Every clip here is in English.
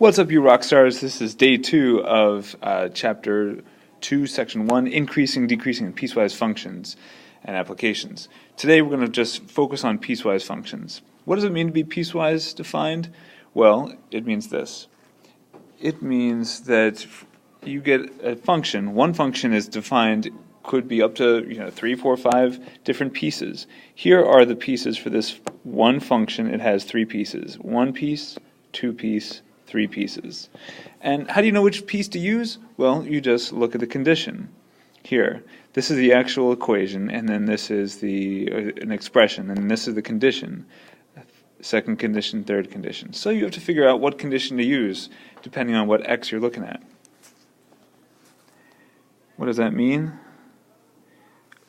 What's up, you rock stars? This is day 2 of chapter 2, section 1, increasing, decreasing, and piecewise functions and applications. Today we're going to just focus on piecewise functions. What does it mean to be piecewise defined? Well, it means this. It means that you get a function. One function is defined, could be up to 3, 4, 5 different pieces. Here are the pieces for this one function. It has 3 pieces. 1 piece, 2 piece, 3 pieces. And how do you know which piece to use? Well, you just look at the condition. Here, this is the actual equation, and then this is an expression, and this is the condition. Second condition, third condition. So you have to figure out what condition to use, depending on what x you're looking at. What does that mean?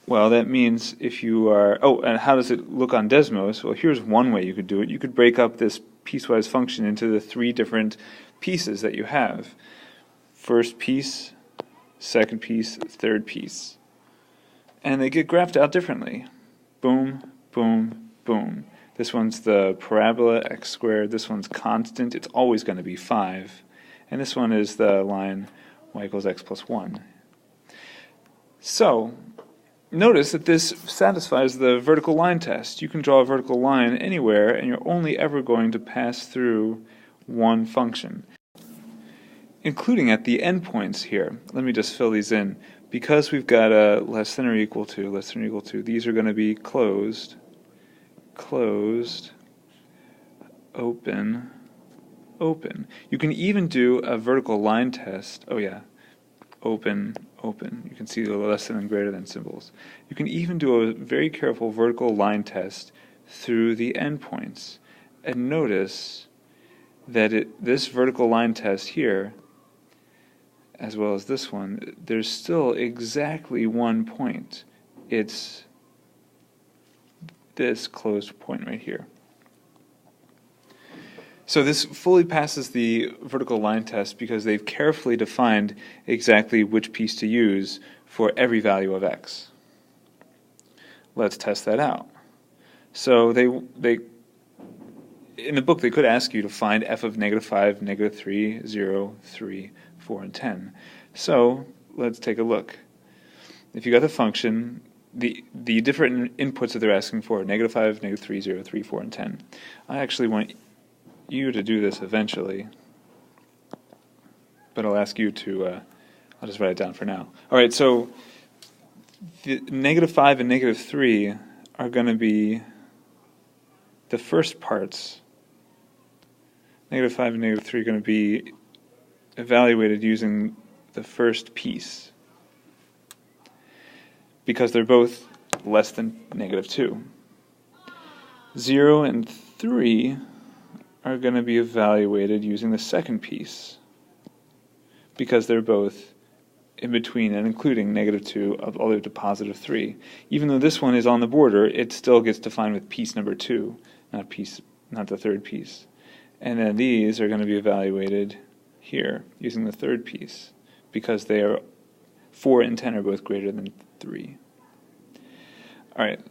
Well, that means if you are... Oh, and how does it look on Desmos? Well, here's one way you could do it. You could break up this piecewise function into the 3 different pieces that you have. First piece, second piece, third piece. And they get graphed out differently. Boom, boom, boom. This one's the parabola, x squared. This one's constant. It's always going to be 5. And this one is the line y equals x plus 1. So, notice that this satisfies the vertical line test. You can draw a vertical line anywhere, and you're only ever going to pass through one function, including at the endpoints here. Let me just fill these in. Because we've got a less than or equal to, these are going to be closed, closed, open, open. You can even do a vertical line test. Oh yeah, open, open. You can see the less than and greater than symbols. You can even do a very careful vertical line test through the endpoints. And notice that this vertical line test here, as well as this one, there's still exactly one point. It's this closed point right here. So this fully passes the vertical line test because they've carefully defined exactly which piece to use for every value of x. Let's test that out. So they in the book they could ask you to find f of -5, -3, 0, 3, 4, and 10. So let's take a look. If you got the function, the different inputs that they're asking for, -5, -3, 0, 3, 4, and 10. I actually want you to do this eventually, but I'll ask you to, I'll just write it down for now. Alright, so the -5 and -3 are going to be the first parts. -5 and -3 are going to be evaluated using the first piece, because they're both less than -2. 0 and 3 are going to be evaluated using the second piece, because they're both in between and including -2 all the way to +3. Even though this one is on the border, it still gets defined with piece number 2, not the third piece. And then these are going to be evaluated here using the third piece, because they are 4 and 10 are both greater than 3. Alright,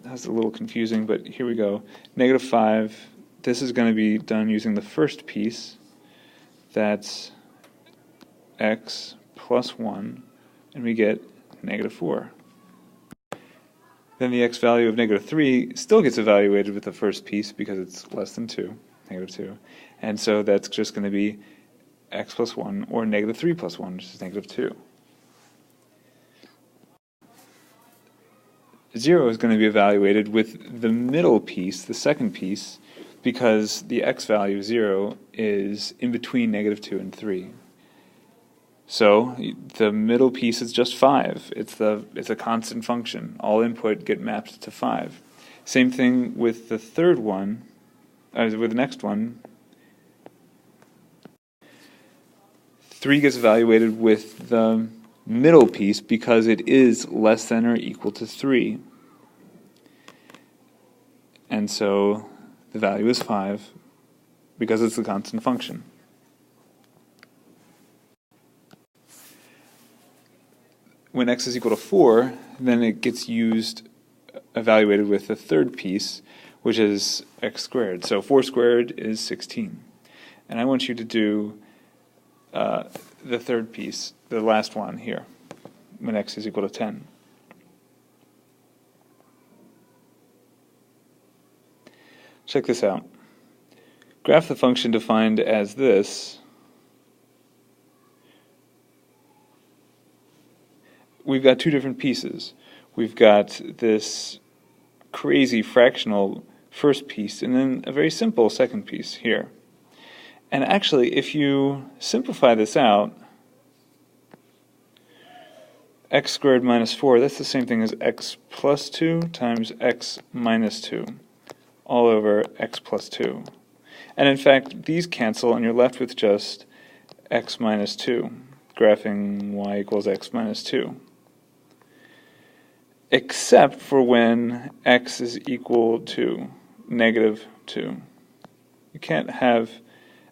that's a little confusing, but here we go. -5, this is going to be done using the first piece. That's x plus 1, and we get -4. Then the x value of -3 still gets evaluated with the first piece because it's less than 2, -2. And so that's just going to be x plus 1, or -3 plus 1, which is -2. 0 is going to be evaluated with the middle piece, the second piece, because the x value, 0, is in between -2 and 3. So the middle piece is just 5. It's a constant function. All input get mapped to 5. Same thing with the third one, with the next one. 3 gets evaluated with the middle piece because it is less than or equal to 3. And so the value is 5 because it's a constant function. When x is equal to 4, then it gets evaluated with the third piece, which is x squared. So 4 squared is 16. And I want you to do the third piece, the last one here, when x is equal to 10. Check this out. Graph the function defined as this. We've got two different pieces. We've got this crazy fractional first piece and then a very simple second piece here. And actually, if you simplify this out, x squared minus 4, that's the same thing as x plus 2 times x minus 2, all over x plus 2. And in fact, these cancel and you're left with just x minus 2, graphing y equals x minus 2. Except for when x is equal to negative 2. You can't have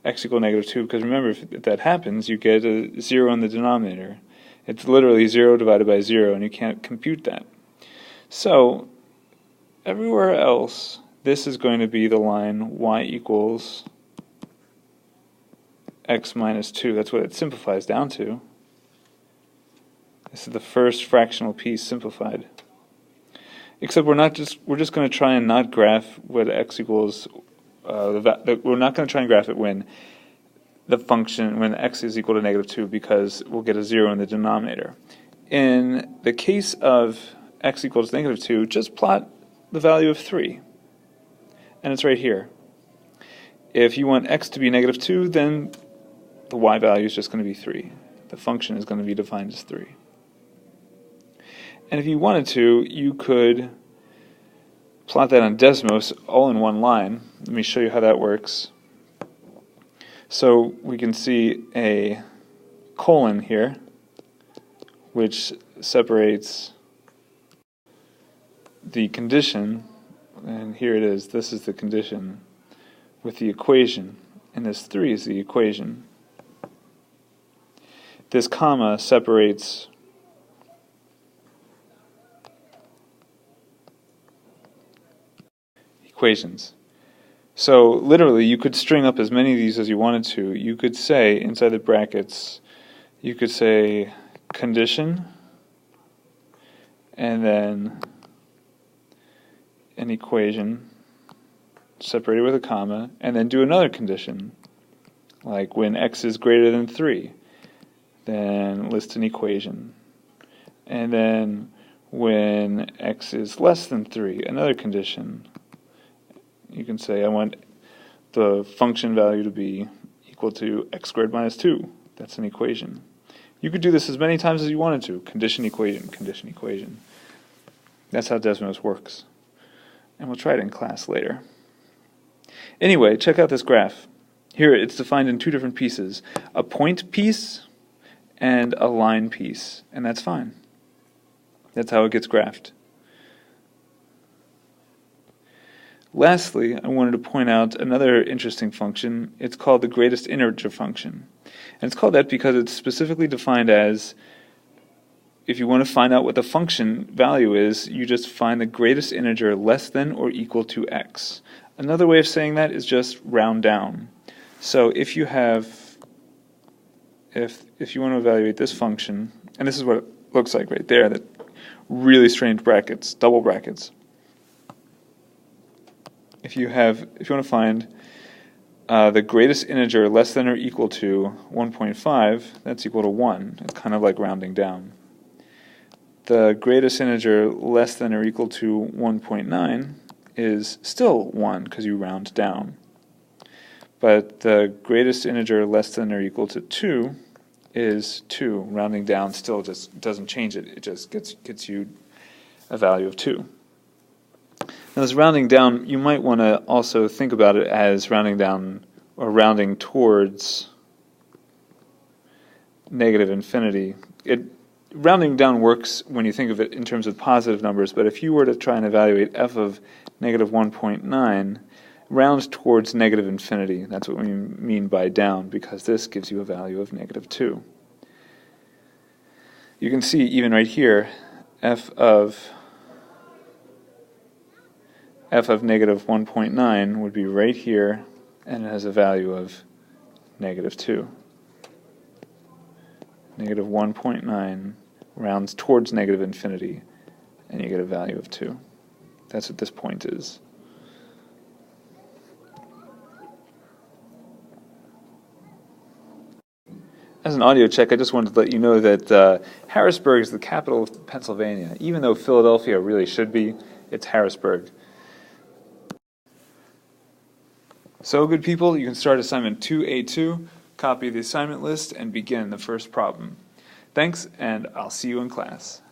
x equal negative 2 because remember, if that happens, you get a 0 in the denominator. It's literally 0 divided by 0, and you can't compute that. So, everywhere else, this is going to be the line y equals x minus 2. That's what it simplifies down to. This is the first fractional piece simplified. Except we're just going to try and not graph what x equals. We're not going to try and graph it when when x is equal to negative 2 because we'll get a 0 in the denominator. In the case of x equals negative 2, just plot the value of 3. And it's right here. If you want x to be negative 2, then the y value is just going to be 3. The function is going to be defined as 3. And if you wanted to, you could plot that on Desmos all in one line. Let me show you how that works. So we can see a colon here, which separates the condition, and here it is, this is the condition, with the equation, and this 3 is the equation. This comma separates equations. So literally you could string up as many of these as you wanted to. You could say inside the brackets, you could say condition and then an equation separated with a comma, and then do another condition like when x is greater than 3, then list an equation, and then when x is less than 3, another condition. You can say I want the function value to be equal to x squared minus 2. That's an equation. You could do this as many times as you wanted to. Condition, equation, condition, equation. That's how Desmos works. And we'll try it in class later. Anyway, check out this graph. Here it's defined in two different pieces. A point piece and a line piece. And that's fine. That's how it gets graphed. Lastly, I wanted to point out another interesting function. It's called the greatest integer function. And it's called that because it's specifically defined as, if you want to find out what the function value is, you just find the greatest integer less than or equal to x. Another way of saying that is just round down. So if you have, if you want to evaluate this function, and this is what it looks like right there, that really strange brackets, double brackets. If you want to find the greatest integer less than or equal to 1.5, that's equal to 1. It's kind of like rounding down. The greatest integer less than or equal to 1.9 is still 1 because you round down. But the greatest integer less than or equal to 2 is 2. Rounding down still just doesn't change it. It just gets you a value of 2. Now this rounding down, you might want to also think about it as rounding down or rounding towards negative infinity. Rounding down works when you think of it in terms of positive numbers, but if you were to try and evaluate f of negative 1.9, round towards negative infinity. That's what we mean by down, because this gives you a value of negative 2. You can see even right here, f of negative 1.9 would be right here, and it has a value of negative 2. Negative 1.9 rounds towards negative infinity, and you get a value of 2. That's what this point is. As an audio check, I just wanted to let you know that Harrisburg is the capital of Pennsylvania. Even though Philadelphia really should be, it's Harrisburg. So, good people, you can start assignment 2A2, copy the assignment list, and begin the first problem. Thanks, and I'll see you in class.